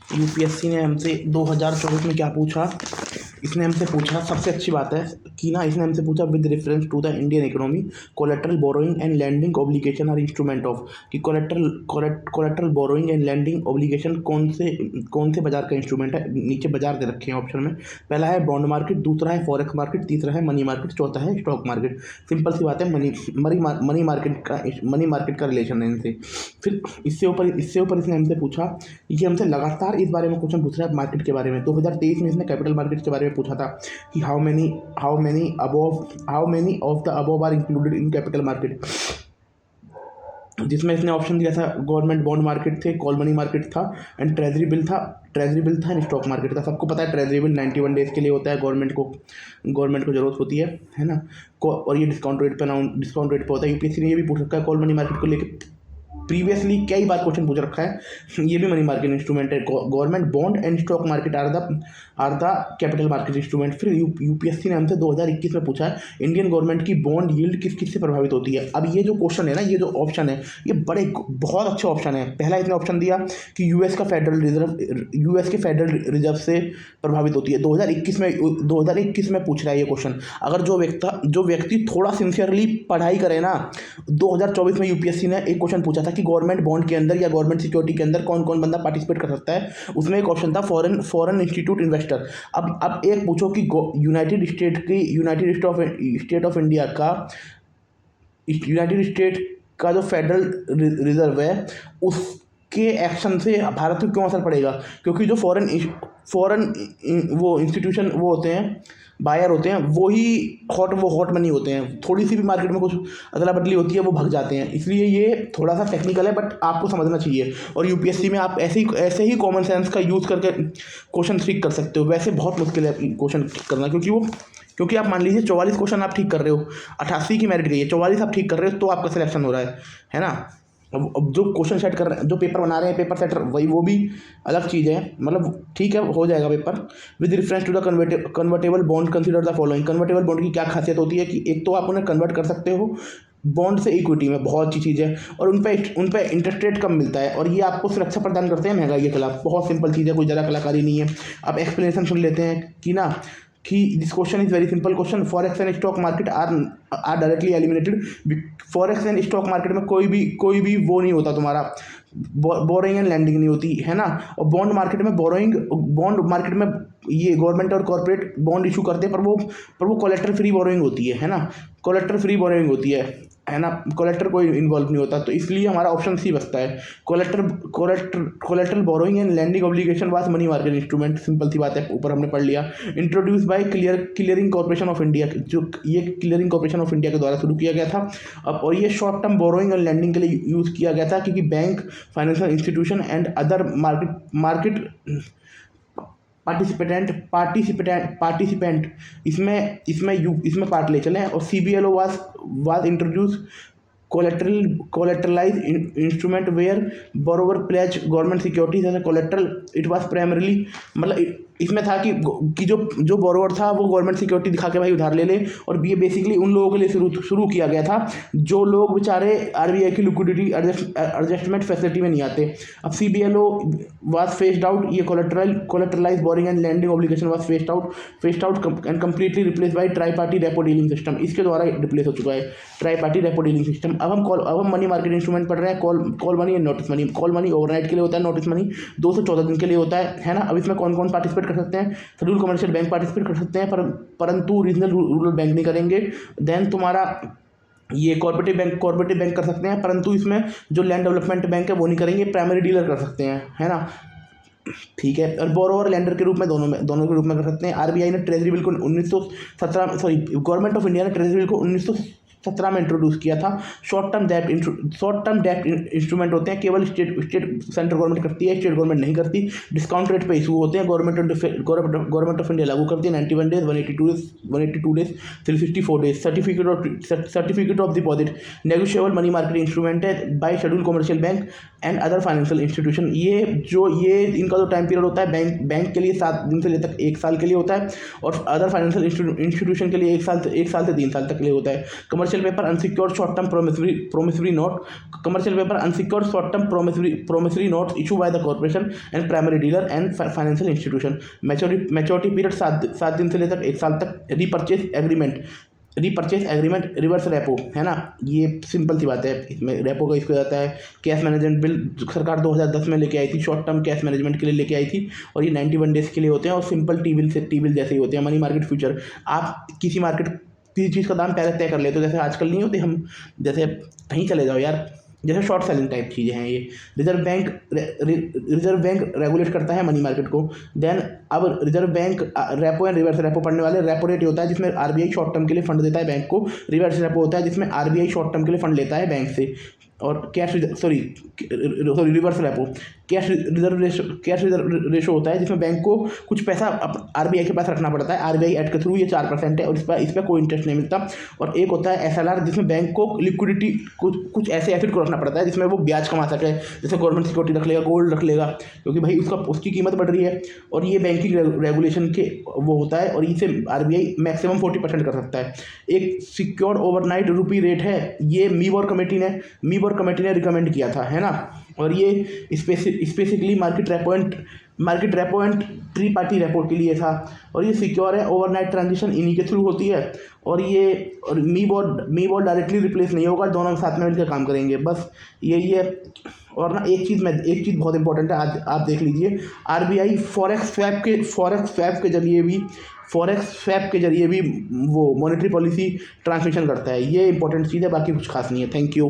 UPSC ने हमसे 2024 में क्या पूछा। इसने हमसे पूछा, सबसे अच्छी बात है कि ना, इसने हमसे पूछा with reference to the Indian economy collateral borrowing and lending obligation are instrument of, कि collateral borrowing and lending obligation कौन से बाजार का इंस्ट्रूमेंट है। नीचे बाजार दे रखे हैं ऑप्शन में। पहला है बॉन्ड मार्केट, दूसरा है फॉरेक्स मार्केट, तीसरा है मनी मार्केट, चौथा है स्टॉक मार्केट। सिंपल सी बात है, मनी मार्केट का रिलेशन है इनसे। फिर इससे ऊपर इसने हमसे पूछा, ये हमसे लगातार इस बारे में क्वेश्चन पूछ रहा है मार्केट के बारे में। 2023 में इसने कैपिटल मार्केट के बारे में पूछा था कि how many of the above are included in capital market, जिसमें इसने ऑप्शन दिया था गवर्नमेंट बॉन्ड मार्केट थे, कॉल मनी मार्केट था एंड ट्रेजरी बिल था एंड स्टॉक मार्केट था। सबको पता है ट्रेजरी बिल 91 डेज के लिए होता है, गवर्नमेंट को जरूरत होती है ना। और ये डिस्काउंट रेट पे होता है। यूपीएससी ने ये भी पूछ रखा है कॉल मनी मार्केट को लेकर, प्रीवियसली कई बार क्वेश्चन पूछ रखा है। ये भी मनी मार्केट इंस्ट्रूमेंट है। Government bond and stock market are the capital market instrument. फिर यूपीएससी ने हमसे 2021 में पूछा है इंडियन गवर्नमेंट की बॉन्ड यील्ड किस से प्रभावित होती है। अब ये जो क्वेश्चन है ना, ये जो ऑप्शन है, ये बहुत अच्छे ऑप्शन है। पहला इसने ऑप्शन दिया कि यूएस के फेडरल रिजर्व से प्रभावित होती है। 2021 में पूछ रहा है ये क्वेश्चन। अगर जो व्यक्ति थोड़ा सिंसियरली पढ़ाई करे ना, 2024 में यूपीएससी ने एक क्वेश्चन पूछा था कि गवर्नमेंट बॉन्ड के अंदर या गवर्नमेंट सिक्योरिटी के अंदर कौन कौन बंदा पार्टिसिपेट कर सकता है। उसमें एक ऑप्शन था फॉरेन इंस्टीट्यूट इन्वेस्टर। अब एक पूछो कि यूनाइटेड स्टेट का जो फेडरल रिजर्व है, उसके एक्शन से भारत को क्यों असर पड़ेगा। क्योंकि जो फॉरेन वो इंस्टीट्यूशन वो होते हैं, बायर होते हैं, वो हॉट मनी होते हैं। थोड़ी सी भी मार्केट में कुछ अदला बदली होती है वो भाग जाते हैं। इसलिए ये थोड़ा सा टेक्निकल है, बट आपको समझना चाहिए। और यूपीएससी में आप ऐसे ही कॉमन सेंस का यूज़ करके क्वेश्चन ठीक कर सकते हो। वैसे बहुत मुश्किल है क्वेश्चन करना, क्योंकि आप मान लीजिए 44 क्वेश्चन आप ठीक कर रहे हो, 88 की मेरिट गई है, 44 आप ठीक कर रहे हो तो आपका सिलेक्शन हो रहा है ना। अब जो क्वेश्चन सेट कर रहे हैं, जो पेपर बना रहे हैं पेपर सेटर, वो भी अलग चीज़ है। मतलब ठीक है, हो जाएगा paper. With reference to the convertible bond consider the following. Convertible bond की क्या खासियत होती है कि एक तो आप उन्हें कन्वर्ट कर सकते हो बॉन्ड से इक्विटी में, बहुत अच्छी चीज़ है। और उन पे इंटरेस्ट रेट कम मिलता है, और ये आपको सुरक्षा प्रदान करते हैं महंगाई के खिलाफ। बहुत सिंपल चीज़ है, कोई ज़्यादा कलाकारी नहीं है। आप एक्सप्लेनेशन सुन लेते हैं कि this question is very simple question. Forex and stock market are directly eliminated. Forex and stock market में कोई भी वो नहीं होता तुम्हारा, बोरोइंग एंड लैंडिंग नहीं होती है ना। और बॉन्ड मार्केट में ये गवर्नमेंट और कॉर्पोरेट बॉन्ड इशू करते हैं, पर वो कोलेट्रल फ्री बोरोइंग होती है ना। कोलेट्रल फ्री बोरोइंग होती है ना। कोलेट्रल कोई इन्वॉल्व नहीं होता, तो इसलिए हमारा ऑप्शन सी बचता है। Collateral borrowing and lending obligation was money market instrument. Simple सी बात है, ऊपर हमने पढ़ लिया। Introduce by clearing corporation of India, जो ये क्लियरिंग कॉर्पोरेशन ऑफ इंडिया के द्वारा शुरू किया गया था। और ये शॉर्ट टर्म बोरोइंग और लैंडिंग के लिए यूज़ किया गया था, क्योंकि bank, financial institution and other market participant इसमें पार्ट ले चले। और CBLO was introduce collateralized instrument where borrower pledge government securities as a collateral. It was primarily, मतलब इसमें था कि जो बोरोवर था वो गवर्नमेंट सिक्योरिटी दिखा के भाई उधार ले ले। और ये बेसिकली उन लोगों के लिए शुरू किया गया था जो लोग बेचारे RBI की लिक्विडिटी एडजस्टमेंट फैसिलिटी में नहीं आते। अब CBLO वाज फेस्ड आउट। ये collateralized borrowing and lending obligation was phased out and completely replace by tri party repo dealing system. इसके द्वारा रिप्लेस हो चुका है tri party repo dealing system. अब हम मनी मार्केट इंस्ट्रूमेंट पढ़ रहे हैं, call money and notice money. Call money overnight के लिए होता है, नोटिस मनी 214 दिन के लिए होता है ना। अब इसमें कौन कौन पार्टिसिपेट कर सकते हैं। शेड्यूल कमर्शियल बैंक पार्टिसिपेट कर सकते हैं, परंतु रीजनल रूरल बैंक नहीं करेंगे। देन तुम्हारा ये कॉर्पोरेटिव बैंक कर सकते हैं, परंतु इसमें जो लैंड डेवलपमेंट बैंक है वो नहीं करेंगे। प्राइमरी डीलर कर सकते हैं, है ना। ठीक है। और बोरोवर लैंडर के रूप में दोनों के रूप में कर सकते हैं। RBI ने ट्रेजरी बिल को 1917 गवर्नमेंट ऑफ इंडिया ने ट्रेजरी बिल को 1917 में इंट्रोड्यूस किया था। शॉर्ट टर्म डेट इंस्ट्रूमेंट होते हैं, केवल स्टेट सेंट्रल गवर्नमेंट करती है, स्टेट गवर्नमेंट नहीं करती। डिस्काउंट रेट पे इशू होते हैं, गवर्नमेंट ऑफ इंडिया लागू करती है। 91 days, 182 days, 364 days. Certificate of deposit negotiable money market instrument है by scheduled commercial bank and other financial institution. ये इनका जो टाइम पीरियड होता है बैंक के लिए 7 दिन से लेकर 1 साल के लिए होता है, और अदर फाइनेंशियल इंस्टीट्यूशन के लिए 1 साल से 3 साल तक के लिए होता है। Commercial commercial paper unsecured short term promissory note, commercial paper unsecured short term promissory notes issue by the corporation and primary dealer and financial institution. Maturity period 7 दिन से लेकर 1 साल तक। रीपरचेज एग्रीमेंट, रिवर्स रेपो, है ना, ये simple सी बात है। इसमें रेपो का इसको जाता है। कैश मैनेजमेंट बिल सरकार 2010 में लेके आई थी, शॉर्ट टर्म कैश मैनेजमेंट के लिए लेके आई थी, और ये 91 डेज के लिए होते हैं और सिंपल टी बिल जैसे ही होते हैं। मनी मार्केट फ्यूचर, आप किसी चीज़ का दाम पहले तय कर लेते हो, जैसे आजकल नहीं होते हम, जैसे कहीं चले जाओ यार, जैसे शॉर्ट सेलिंग टाइप चीज़ें हैं ये। रिजर्व बैंक रेगुलेट करता है मनी मार्केट को। देन अब reserve bank repo and reverse repo पढ़ने वाले। रेपो रेट होता है जिसमें आरबीआई शॉर्ट टर्म के लिए फंड देता है बैंक को। रिवर्स रेपो होता है जिसमें आरबीआई शॉर्ट टर्म के लिए फंड लेता है बैंक से। और reverse repo cash reserve ratio होता है जिसमें बैंक को कुछ पैसा आरबीआई के पास रखना पड़ता है आरबीआई एक्ट के थ्रू। ये 4% है और इस पर कोई इंटरेस्ट नहीं मिलता। और एक होता है एसएलआर जिसमें बैंक को लिक्विडिटी कुछ ऐसे एसेट को रखना पड़ता है जिसमें वो ब्याज कमा सके, जैसे गवर्नमेंट सिक्योरिटी रख लेगा, गोल्ड रख लेगा, क्योंकि भाई उसकी कीमत बढ़ रही है। और ये बैंकिंग रेगुलेशन के वो होता है और इसे आरबीआई मैक्सिमम 40% कर सकता है। एक सिक्योर्ड ओवरनाइट रुपी रेट है, ये मीबोर कमेटी ने रिकमेंड किया था, है ना। और ये specifically market repo and tree party repo के लिए था। और ये सिक्योर है, ओवरनाइट ट्रांजिशन इन्हीं के थ्रू होती है। और मीबोर डायरेक्टली रिप्लेस नहीं होगा, दोनों साथ में मिलकर काम करेंगे, बस यही है। और ना एक चीज़ बहुत इंपॉर्टेंट है, आज आप देख लीजिए, आरबीआई फॉरेक्स स्वैप के जरिए भी वो मॉनेटरी पॉलिसी ट्रांसमिशन करता है। ये इंपॉर्टेंट चीज़ है, बाकी कुछ खास नहीं है। Thank you.